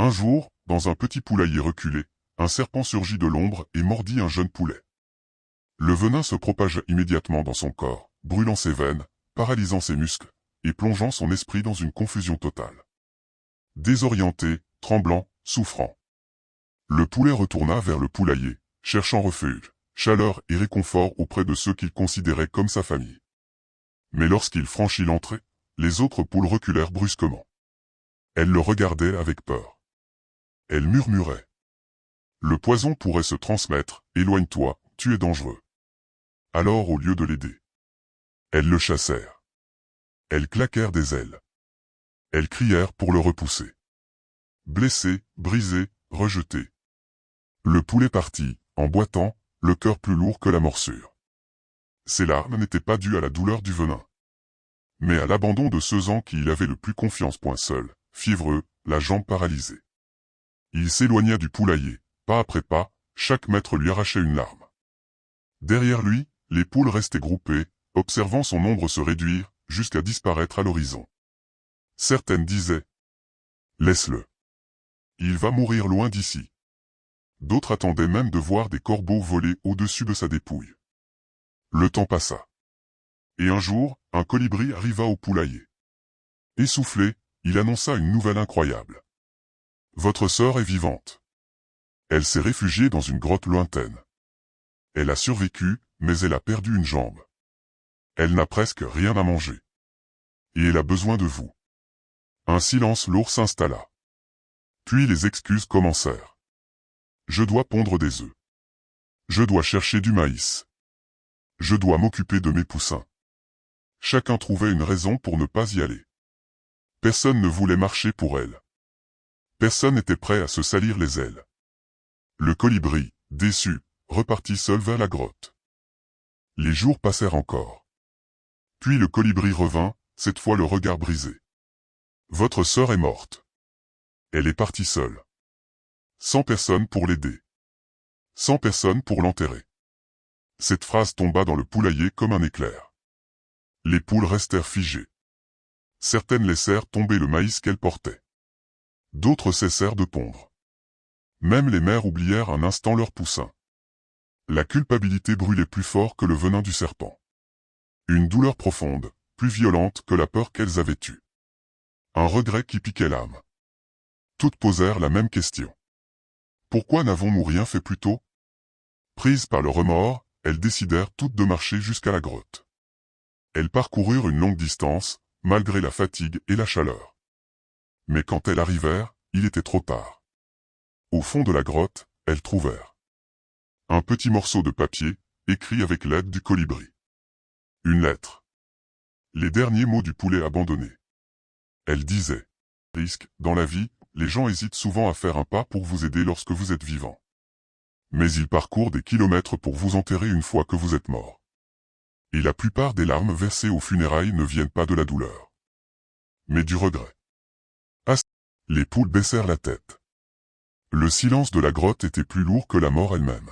Un jour, dans un petit poulailler reculé, un serpent surgit de l'ombre et mordit un jeune poulet. Le venin se propagea immédiatement dans son corps, brûlant ses veines, paralysant ses muscles, et plongeant son esprit dans une confusion totale. Désorienté, tremblant, souffrant. Le poulet retourna vers le poulailler, cherchant refuge, chaleur et réconfort auprès de ceux qu'il considérait comme sa famille. Mais lorsqu'il franchit l'entrée, les autres poules reculèrent brusquement. Elles le regardaient avec peur. Elles murmuraient. Le poison pourrait se transmettre, éloigne-toi, tu es dangereux. Alors au lieu de l'aider, elles le chassèrent. Elles claquèrent des ailes. Elles crièrent pour le repousser. Blessé, brisé, rejeté. Le poulet partit, en boitant, le cœur plus lourd que la morsure. Ses larmes n'étaient pas dues à la douleur du venin, mais à l'abandon de ceux en qui il avait le plus confiance. Seul, fiévreux, la jambe paralysée. Il s'éloigna du poulailler, pas après pas, chaque mètre lui arrachait une larme. Derrière lui, les poules restaient groupées, observant son ombre se réduire, jusqu'à disparaître à l'horizon. Certaines disaient « Laisse-le. Il va mourir loin d'ici. » D'autres attendaient même de voir des corbeaux voler au-dessus de sa dépouille. Le temps passa. Et un jour, un colibri arriva au poulailler. Essoufflé, il annonça une nouvelle incroyable. « Votre sœur est vivante. Elle s'est réfugiée dans une grotte lointaine. Elle a survécu, mais elle a perdu une jambe. Elle n'a presque rien à manger. Et elle a besoin de vous. » Un silence lourd s'installa. Puis les excuses commencèrent. Je dois pondre des œufs. Je dois chercher du maïs. Je dois m'occuper de mes poussins. Chacun trouvait une raison pour ne pas y aller. Personne ne voulait marcher pour elle. Personne n'était prêt à se salir les ailes. Le colibri, déçu, repartit seul vers la grotte. Les jours passèrent encore. Puis le colibri revint, cette fois le regard brisé. Votre sœur est morte. Elle est partie seule. Sans personne pour l'aider. Sans personne pour l'enterrer. Cette phrase tomba dans le poulailler comme un éclair. Les poules restèrent figées. Certaines laissèrent tomber le maïs qu'elles portaient. D'autres cessèrent de pondre. Même les mères oublièrent un instant leurs poussins. La culpabilité brûlait plus fort que le venin du serpent. Une douleur profonde, plus violente que la peur qu'elles avaient eue. Un regret qui piquait l'âme. Toutes posèrent la même question. Pourquoi n'avons-nous rien fait plus tôt? Prises par le remords, elles décidèrent toutes de marcher jusqu'à la grotte. Elles parcoururent une longue distance, malgré la fatigue et la chaleur. Mais quand elles arrivèrent, il était trop tard. Au fond de la grotte, elles trouvèrent un petit morceau de papier, écrit avec l'aide du colibri. Une lettre. Les derniers mots du poulet abandonné. Elle disait « Risque, dans la vie, les gens hésitent souvent à faire un pas pour vous aider lorsque vous êtes vivant. Mais ils parcourent des kilomètres pour vous enterrer une fois que vous êtes mort. Et la plupart des larmes versées aux funérailles ne viennent pas de la douleur, mais du regret. » Les poules baissèrent la tête. Le silence de la grotte était plus lourd que la mort elle-même.